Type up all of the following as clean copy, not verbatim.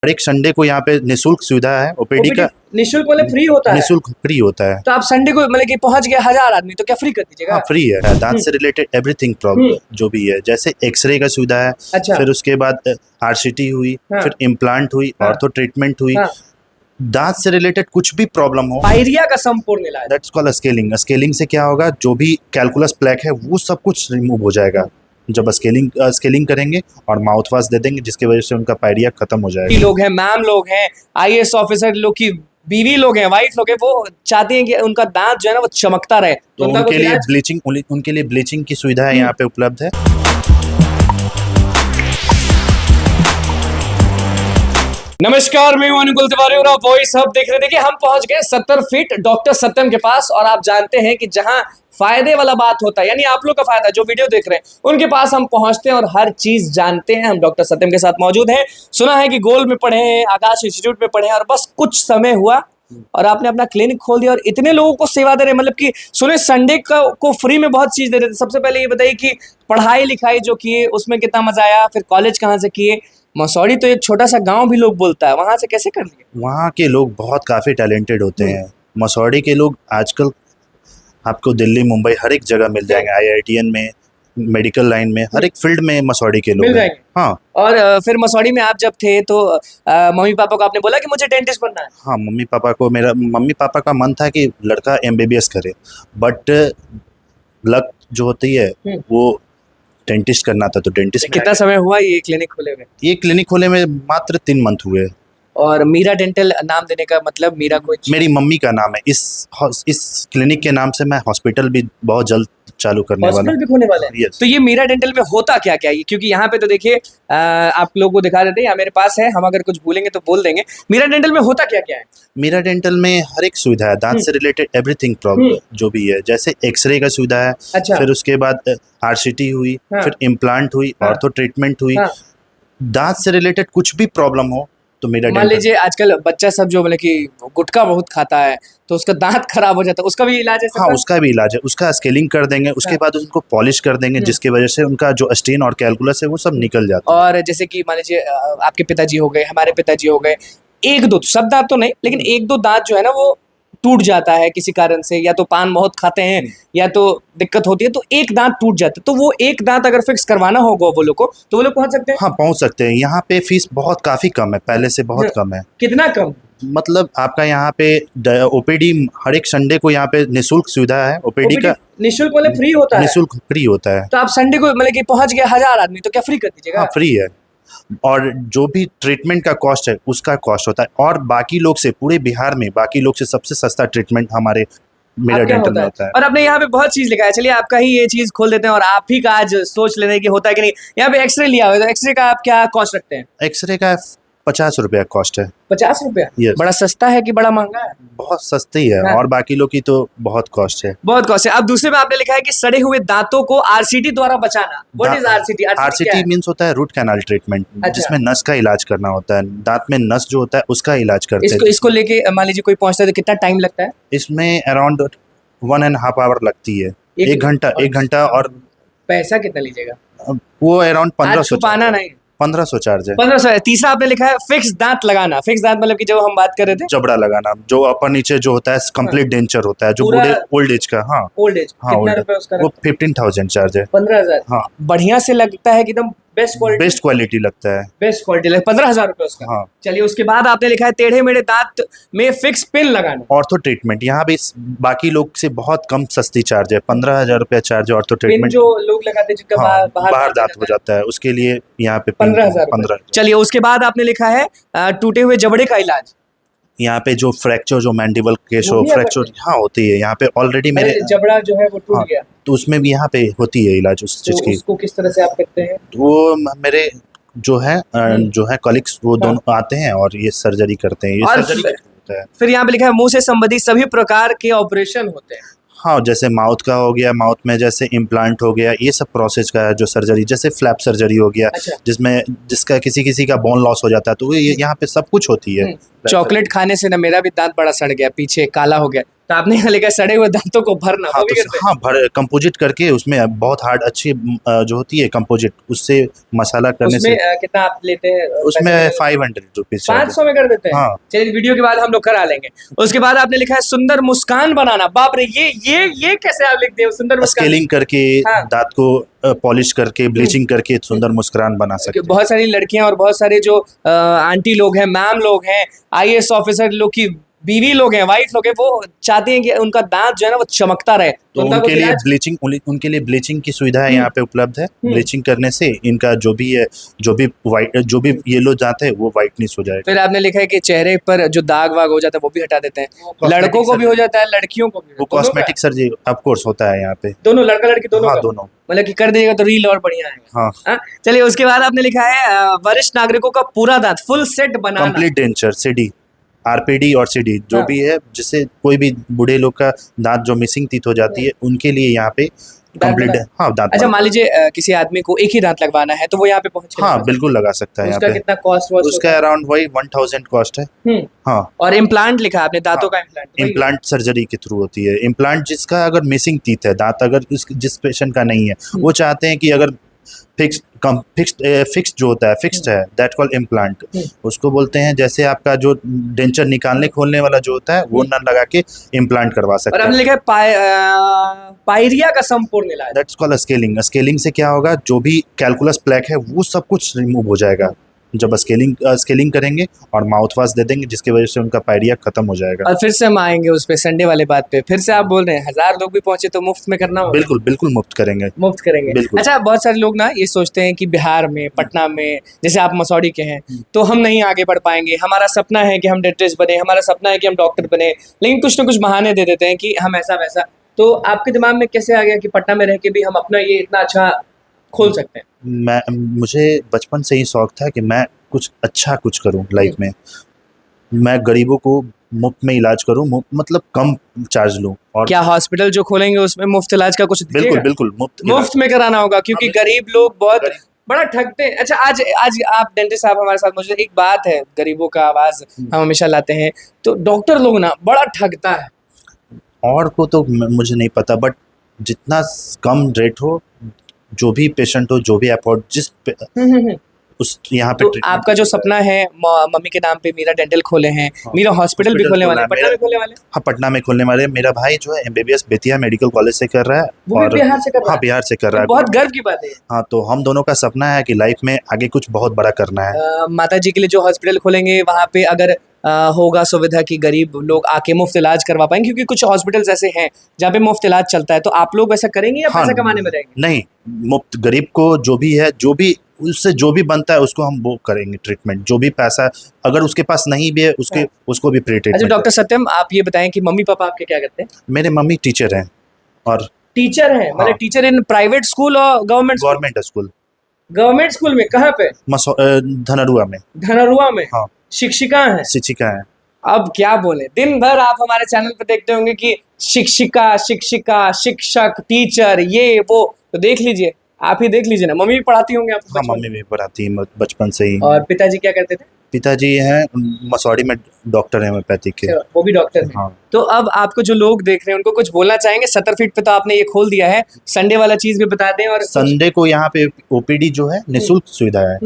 हर एक संडे को यहाँ पे निःशुल्क सुविधा है ओपीडी का। निःशुल्क मतलब फ्री होता है? निःशुल्क फ्री होता है। तो आप संडे को मतलब कि पहुंच गए 1000 आदमी तो क्या फ्री कर दीजिएगा? हाँ फ्री है। दांत से रिलेटेड एवरीथिंग प्रॉब्लम जो भी है, जैसे एक्सरे का सुविधा है। अच्छा। फिर उसके बाद आरसीटी हुई, हाँ। फिर इम्प्लांट हुई, हाँ। ऑर्थो ट्रीटमेंट हुई। हाँ। दांत से रिलेटेड कुछ भी प्रॉब्लम हो, पायरिया का संपूर्ण इलाज। That's called scaling. स्केलिंग से क्या होगा, जो भी कैलकुलस प्लेक है वो सब कुछ रिमूव हो जाएगा जब स्केलिंग करेंगे और माउथ वॉश दे देंगे, जिसकी वजह से उनका पायरिया खत्म हो जाएगा। लोग हैं, मैम लोग हैं, आईएएस ऑफिसर लोग की बीवी लोग हैं, वाइफ लोग हैं, वो चाहते हैं कि उनका दांत जो है ना वो चमकता रहे, तो उनके लिए ब्लीचिंग की सुविधा है यहाँ पे उपलब्ध है। नमस्कार, मैं हूं अनुकुल तिवारी और आप वॉइस हब देख रहे थे कि हम पहुंच गए 70 फीट डॉक्टर सत्यम के पास। और आप जानते हैं कि जहां फायदे वाला बात होता है, यानी आप लोग का फायदा, जो वीडियो देख रहे हैं उनके पास हम पहुंचते हैं और हर चीज जानते हैं। हम डॉक्टर सत्यम के साथ मौजूद हैं। सुना है कि गोल में पढ़े हैं, आकाश इंस्टीट्यूट में पढ़े हैं और बस कुछ समय हुआ और आपने अपना क्लिनिक खोल दिया और इतने लोगों को सेवा दे रहे हैं। मतलब कि सुने संडे को फ्री में बहुत चीज दे रहे थे। सबसे पहले ये बताइए कि पढ़ाई लिखाई जो किए उसमें कितना मजा आया, फिर कॉलेज कहाँ से किए? मसौड़ी तो एक छोटा सा गांव भी लोग बोलता है, वहां से कैसे कर लिए? वहाँ के लोग बहुत काफ़ी टैलेंटेड होते हैं। मसौड़ी के लोग आजकल आपको दिल्ली मुंबई हर एक जगह मिल जाएंगे, IITN में, मेडिकल लाइन में, हर एक फील्ड में मसौड़ी के लोग मिल हैं। जाएंगे। हाँ। और फिर मसौड़ी में आप जब थे तो मम्मी पापा को आपने बोला कि मुझे डेंटिस्ट बनना है? हाँ, मम्मी पापा का मन था कि लड़का MBBS करे, बट लक जो होती है वो डेंटिस्ट करना था, तो डेंटिस्ट में कितना समय हुआ ये क्लिनिक खोले हुए? ये क्लिनिक खोले में मात्र 3 मंथ हुए। और मीरा डेंटल नाम देने का मतलब? मीरा कोई मेरी मम्मी का नाम है। इस क्लिनिक के नाम से मैं हॉस्पिटल भी बहुत जल्द चालू करने वाला हॉस्पिटल भी खोलने वाले हैं? Yes. तो ये मीरा डेंटल में होता क्या क्या है? क्योंकि यहाँ पे तो देखिए आप लोगों को दिखा देते हैं, यहाँ मेरे पास है, हम अगर कुछ भूलेंगे तो बोल देंगे। मीरा डेंटल में होता क्या क्या है? मीरा डेंटल में हर एक सुविधा है। दांत से रिलेटेड एवरीथिंग प्रॉब्लम जो भी है, जैसे एक्सरे का सुविधा है। अच्छा। फिर उसके बाद आरसीटी हुई, हाँ। फिर इम्प्लांट हुई, हाँ। ऑर्थो ट्रीटमेंट हुई। हाँ। दांत से रिलेटेड कुछ भी प्रॉब्लम हो तो मीरा मान डेंटल। लीजिए आजकल बच्चा सब जो मतलब कि गुटखा बहुत खाता है तो उसका दांत खराब हो जाता है, उसका भी इलाज है? हाँ, उसका भी इलाज है। उसका स्केलिंग कर देंगे, उसके बाद उनको पॉलिश कर देंगे, जिसकी वजह से उनका जो स्टेन और कैलकुलस है वो सब निकल जाता है। और जैसे कि मान लीजिए आपके पिताजी हो गए, हमारे पिताजी हो गए, एक दो सब दांत तो नहीं लेकिन एक दो दांत जो है ना वो टूट जाता है किसी कारण से, या तो पान बहुत खाते हैं या तो दिक्कत होती है, तो एक दांत टूट जाता है। तो वो एक दांत अगर फिक्स करवाना होगा वो लोग को तो वो लोग पहुंच सकते हैं? हाँ, पहुंच सकते हैं। यहाँ पे फीस बहुत काफी कम है, पहले से बहुत कम है। कितना कम? मतलब आपका यहाँ पे ओपीडी हर एक संडे को यहाँ पे निःशुल्क सुविधा है ओपीडी का। निःशुल्क मतलब फ्री होता है? निःशुल्क फ्री होता है। तो आप संडे को मतलब कि पहुंच गए 1000 आदमी तो क्या फ्री कर दीजिएगा? हाँ फ्री है। और जो भी ट्रीटमेंट का कॉस्ट है उसका कॉस्ट होता है, और बाकी लोग से, पूरे बिहार में बाकी लोग से सबसे सस्ता ट्रीटमेंट हमारे मीरा डेंटल में होता है। और आपने यहाँ पे बहुत चीज लिखा है, चलिए आपका ही ये चीज खोल देते हैं और आप ही का आज सोच लेते हैं कि होता है कि नहीं। यहाँ पे एक्सरे लिया हुआ है, तो एक्सरे का आप क्या कॉस्ट रखते हैं? एक्सरे का 50 रुपया कॉस्ट है। 50 रुपया? Yes. बड़ा सस्ता है कि बड़ा महंगा है? बहुत सस्ती है। हाँ। और बाकी लोग की तो बहुत कॉस्ट है। बहुत कॉस्ट है। अब दूसरे में आपने लिखा है कि सड़े हुए दांतों को आरसीटी द्वारा बचाना। What is RCT? RCT means होता है रूट कैनाल ट्रीटमेंट, अच्छा। जिसमें नस का इलाज करना होता है। दांत में नस जो होता है उसका इलाज करते हैं। इसको लेके मान लीजिए कोई पहुंचता है तो कितना टाइम लगता है? इसमें अराउंड 1.5 आवर लगती है। एक घंटा। और पैसा कितना लीजिएगा? वो अराउंड 1500 पाना नहीं, 1500 चार्ज है। 1500 है। तीसरा आपने लिखा है फिक्स दांत लगाना। फिक्स दांत मतलब कि जो हम बात कर रहे थे, जबड़ा लगाना, जो अपर नीचे जो होता है कंप्लीट डेंचर होता है, जो पूरा बूढ़े ओल्ड एज का। हाँ, ओल्ड एज। कितना रुपए उसका? वो 15,000 चार्ज है। 15,000? हाँ। बढ़िया से लगता है कि एकदम बेस्ट क्वालिटी लगता है। बेस्ट क्वालिटी लग 15,000 रुपए उसका। हाँ। चलिए उसके बाद आपने लिखा है टेढ़े मेढ़े दांत में फिक्स पिन लगाना। ऑर्थो ट्रीटमेंट यहाँ भी बाकी लोग से बहुत कम सस्ती चार्ज है। 15,000 रुपया चार्ज है ऑर्थो पिन ट्रीटमेंट। जो लोग लगाते हैं जिनका हाँ, बाहर दांत हो जाता है, उसके लिए यहाँ पे 15,000। चलिए उसके बाद आपने लिखा है टूटे हुए जबड़े का इलाज। यहाँ पे जो फ्रैक्चर, जो मैंडिबल केस हो, फ्रैक्चर हाँ होती है यहाँ पे ऑलरेडी। मेरे जबड़ा जो है वो टूट गया तो उसमें भी यहाँ पे होती है इलाज उस चीज की। उसको किस तरह से आप करते हैं? वो मेरे जो है कलीग्स, वो दोनों आते हैं और ये सर्जरी करते हैं। ये सर्जरी होता है। फिर यहाँ पे लिखा है मुंह से संबंधित सभी प्रकार के ऑपरेशन होते हैं। हाँ, जैसे माउथ का हो गया, माउथ में जैसे इम्प्लांट हो गया, ये सब प्रोसेस का है जो सर्जरी, जैसे फ्लैप सर्जरी हो गया। अच्छा। जिसका किसी का बोन लॉस हो जाता है, तो ये यहाँ पे सब कुछ होती है। चॉकलेट खाने से ना मेरा भी दांत बड़ा सड़ गया, पीछे काला हो गया, तो आपने यहाँ लिखा है सड़े हुए दांतों को भरना, हाँ वो भी तो करते हैं? हाँ भर कंपोजिट करके उसमें बहुत हार्ड अच्छी जो होती है कंपोजिट, उससे मसाला करने उसमें से कितना आप लेते हैं उसमें पैसे? 500 रुपीज 500 में कर देते हैं? हाँ। चलिए वीडियो के बाद हम लोग करा लेंगे। उसके बाद आपने लिखा है सुंदर मुस्कान बनाना। बाप रे, ये कैसे आप लिखते हैं सुंदर मुस्कान? स्केलिंग करके हाँ। दांत को पॉलिश करके ब्लीचिंग करके सुंदर मुस्कुरान बना सकते हैं। बहुत सारी लड़कियां और बहुत सारे जो आंटी लोग हैं, मैम लोग हैं, आईएएस ऑफिसर लोग की बीवी लोग हैं, वाइफ लोग हैं, वो चाहती हैं कि उनका दांत जो है ना वो चमकता रहे, तो उनका उनके कुछ लिए इलाज? ब्लीचिंग उनके लिए ब्लीचिंग की सुविधा है यहाँ पे उपलब्ध है। ब्लीचिंग करने से इनका जो भी है, जो भी येलो दांत है वो व्हाइटनेस हो जाएगा। फिर आपने लिखा है कि चेहरे पर जो दाग वाग हो जाता है वो भी हटा देते हैं। cosmetic लड़कों को भी हो जाता है, लड़कियों को भी? वो दोनों का? कॉस्मेटिक सर्जरी ऑफ कोर्स होता है यहाँ पे। दोनों, लड़का लड़की दोनों हाँ का? दोनों। मतलब कि कर दीजिएगा तो रील और बढ़िया आएगा। हाँ हाँ? चलिए उसके बाद आपने लिखा है वरिष्ठ नागरिकों का पूरा दांत फुल सेट बनाना। कंप्लीट डेंचर, सीडी, आरपीडी और सीडी जो हाँ। भी है, जिससे कोई भी बूढ़े लोग का दांत जो मिसिंग टीथ हो जाती है उनके लिए यहाँ पे कंप्लीट बनाना। हाँ दांत अच्छा बना- मान लीजिए किसी आदमी को एक ही दांत लगवाना है तो वो यहाँ पे पहुंच के हाँ लगवा बिल्कुल लगा सकता सकता है है। यहाँ उसका पे। कितना कॉस्ट वॉस्ट उसका अराउंड वही 1000 कॉस्ट है। हम्म। हाँ। और इम्प्लांट लिखा आपने, दांतों का इम्प्लांट? इम्प्लांट सर्जरी के थ्रू होती है। इम्प्लांट जिसका अगर मिसिंग टीथ है दांत, अगर जिस पेशेंट का नहीं है, वो चाहते हैं कि अगर फिक्स्ड जो होता है, फिक्स्ड है, दैट कॉल्ड इम्प्लांट। उसको बोलते हैं जैसे आपका जो डेंचर निकालने खोलने वाला जो होता है वो न लगा के इम्प्लांट करवा और सकते आपने हैं। लिखा है पायरिया का संपूर्ण इलाज। That's called scaling. स्केलिंग से क्या होगा, जो भी कैलकुलस प्लेक है वो सब कुछ रिमूव हो जाएगा जब स्केलिंग करेंगे और माउथ वाश दे देंगे, जिसकी वजह से उनका पायरिया खत्म हो जाएगा। और फिर से हम आएंगे उस पे संडे वाले बात पे। फिर से आप बोल रहे हैं 1000 लोग भी पहुंचे तो मुफ्त में करना होगा? बिल्कुल बिल्कुल मुफ्त करेंगे। मुफ्त करेंगे। बिल्कुल। अच्छा, बहुत सारे लोग ना ये सोचते हैं कि बिहार में, पटना में, जैसे आप मसौड़ी के हैं, तो हम नहीं आगे बढ़ पाएंगे। हमारा सपना है कि हम डेंटिस्ट बने, हमारा सपना है कि हम डॉक्टर बने, लेकिन कुछ ना कुछ बहाने दे देते हैं कि हम ऐसा वैसा। तो आपके दिमाग में कैसे आ गया कि पटना में रह के भी हम अपना ये इतना अच्छा खोल सकते हैं? मुझे बचपन से ही शौक था कि मैं कुछ अच्छा कुछ करूं लाइफ में। मैं गरीबों को मुफ्त में इलाज करूं, मतलब कम चार्ज लूं। और क्या हॉस्पिटल जो खोलेंगे उसमें मुफ्त इलाज का कुछ बिल्कुल दीजिएगा? बिल्कुल मुफ्त में कराना होगा, क्योंकि गरीब लोग बहुत बड़ा ठगते हैं। अच्छा, आज आज आप डेंटिस्ट साहब हमारे साथ मौजूद हैं। एक बात है, गरीबों का आवाज हम हमेशा लाते हैं, तो डॉक्टर लोग ना बड़ा ठगता है। और को तो मुझे नहीं पता, बट जितना कम रेट हो, जो भी पेशेंट हो, जो भी अफोर्ड उस यहाँ पे तो आपका जो सपना है मम्मी के नाम पे मीरा डेंटल खोले हैं, मीरा हॉस्पिटल भी खोलने वाले हैं, पटना में खोलने वाले हैं? हाँ पटना में खोलने वाले हैं। मेरा भाई जो है MBBS बेतिया मेडिकल कॉलेज से कर रहा है। वो भी बिहार से कर रहा है? हाँ बिहार से कर रहा है। बहुत गर्व की बात है। हाँ, तो हम दोनों का सपना है कि लाइफ में आगे कुछ बहुत बड़ा करना है। माता जी के लिए जो हॉस्पिटल खोलेंगे वहाँ पे अगर होगा सुविधा कि गरीब लोग आके मुफ्त इलाज करवा पाएंगे, क्योंकि कुछ हॉस्पिटल्स ऐसे हैं जहाँ पे मुफ्त इलाज चलता है, तो आप लोग वैसा करेंगे या हाँ, पैसा कमाने में रहेंगे? नहीं, मुफ्त गरीब को जो भी है, जो भी उससे जो भी बनता है उसको हम वो करेंगे ट्रीटमेंट। जो भी पैसा अगर उसके पास नहीं भी है उसको भी फ्री अच्छा ट्रीटमेंट। डॉक्टर सत्यम, आप ये बताएं कि मम्मी पापा आपके क्या करते हैं? मेरे मम्मी टीचर हैं। और टीचर हैं? मतलब टीचर इन प्राइवेट स्कूल और गवर्नमेंट स्कूल? गवर्नमेंट स्कूल में कहाँ पे? धनरुआ में। धनरुआ में? हाँ। शिक्षिका हैं? शिक्षिका है। अब क्या बोले, दिन भर आप हमारे चैनल पे देखते होंगे कि शिक्षिका, शिक्षक, टीचर, ये वो, तो देख लीजिए, आप ही देख लीजिए ना। मम्मी भी पढ़ाती होंगे आपको? हाँ, बचपन मम्मी भी पढ़ाती है बचपन से ही। और पिताजी क्या करते थे? पिताजी हैं मसौड़ी में डॉक्टर हैं, होम्योपैथिक के। अच्छा, वो भी डॉक्टर हैं। हाँ। तो अब आपको जो लोग देख रहे हैं उनको कुछ बोलना चाहेंगे? 70 फीट पे तो आपने ये खोल दिया है, संडे वाला चीज भी बता दें। और संडे को यहाँ पे OPD जो है निःशुल्क सुविधा है।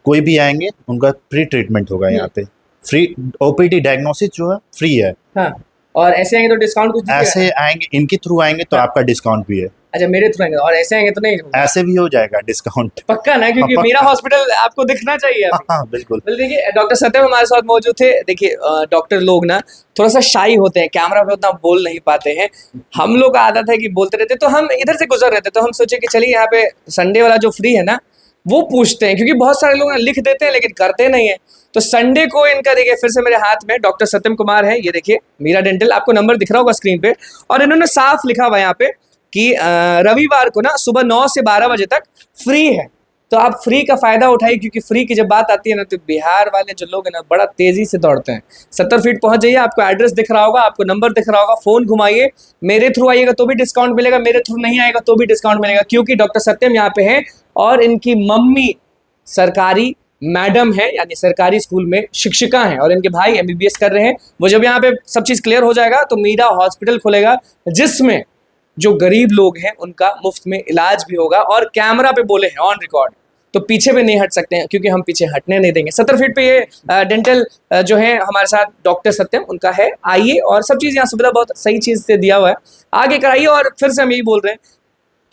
कोई भी आएंगे उनका फ्री ट्रीटमेंट होगा यहाँ पे। फ्री OPD डायग्नोसिस जो है फ्री है। हाँ। और ऐसे आएंगे तो डिस्काउंट कुछ दीजिएगा? ऐसे आएंगे, इनके थ्रू आएंगे तो आपका डिस्काउंट भी है। अच्छा, मेरे थ्रू आएंगे, और ऐसे आएंगे तो नहीं? ऐसे भी हो जाएगा डिस्काउंट। पक्का ना? क्योंकि हाँ, मेरा हॉस्पिटल आपको दिखना चाहिए अभी। हाँ बिल्कुल। देखिए डॉक्टर सत्यम हमारे साथ मौजूद थे। देखिए डॉक्टर लोग ना थोड़ा सा शाई होते हैं, कैमरा पे उतना बोल नहीं पाते हैं। हम लोग का आदत है कि बोलते रहते, तो हम इधर से गुजर रहे थे, तो हम सोचे कि चलिए यहाँ पे संडे वाला जो फ्री है ना वो पूछते हैं, क्योंकि बहुत सारे लोग लिख देते हैं लेकिन करते नहीं है। तो संडे को इनका देखिए फिर से मेरे हाथ में डॉक्टर सत्यम कुमार है, ये देखिए मीरा डेंटल, आपको नंबर दिख रहा होगा स्क्रीन पे, और इन्होंने साफ लिखा हुआ यहाँ पे कि रविवार को ना सुबह 9 से 12 बजे तक फ्री है। तो आप फ्री का फायदा उठाइए, क्योंकि फ्री की जब बात आती है ना तो बिहार वाले जो लोग हैं ना बड़ा तेजी से दौड़ते हैं। 70 फीट पहुंच जाइए, आपको एड्रेस दिख रहा होगा, आपको नंबर दिख रहा होगा, फोन घुमाइए। मेरे थ्रू आइएगा तो भी डिस्काउंट मिलेगा, मेरे थ्रू नहीं आएगा तो भी डिस्काउंट मिलेगा, क्योंकि डॉक्टर सत्यम यहाँ पे हैं और इनकी मम्मी सरकारी मैडम है, यानी सरकारी स्कूल में शिक्षिका हैं और इनके भाई एमबीबीएस कर रहे हैं। वो जब यहाँ पे सब चीज़ क्लियर हो जाएगा तो मीरा हॉस्पिटल खुलेगा, जिसमें जो गरीब लोग हैं उनका मुफ्त में इलाज भी होगा। और कैमरा पे बोले हैं ऑन रिकॉर्ड, तो पीछे भी नहीं हट सकते हैं, क्योंकि हम पीछे हटने नहीं देंगे। 70 फीट पे ये डेंटल जो है हमारे साथ डॉक्टर सत्यम उनका है। आइए, और सब चीज़ यहाँ सुविधा बहुत सही चीज़ से दिया हुआ है, आगे कराइए। और फिर से हम यही बोल रहे हैं,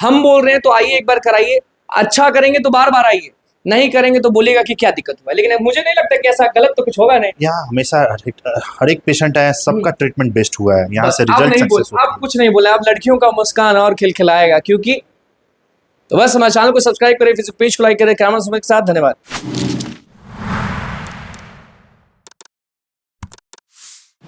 हम बोल रहे हैं तो आइए एक बार कराइए। अच्छा करेंगे तो बार बार आइए, नहीं करेंगे तो बोलिएगा कि क्या दिक्कत हुआ है। लेकिन मुझे नहीं लगता कि ऐसा गलत तो कुछ होगा नहीं। यहाँ हमेशा हर एक पेशेंट आया, सबका ट्रीटमेंट बेस्ट हुआ है, यहाँ बस से आप रिजल्ट नहीं बोल, सक्सेस होता आप कुछ नहीं बोले, आप लड़कियों का मुस्कान और खिलखिलाएगा। क्योंकि तो बस हमारे चैनल को सब्सक्राइब करें, फेसबुक पेज को लाइक करें। कैमरा के साथ धन्यवाद।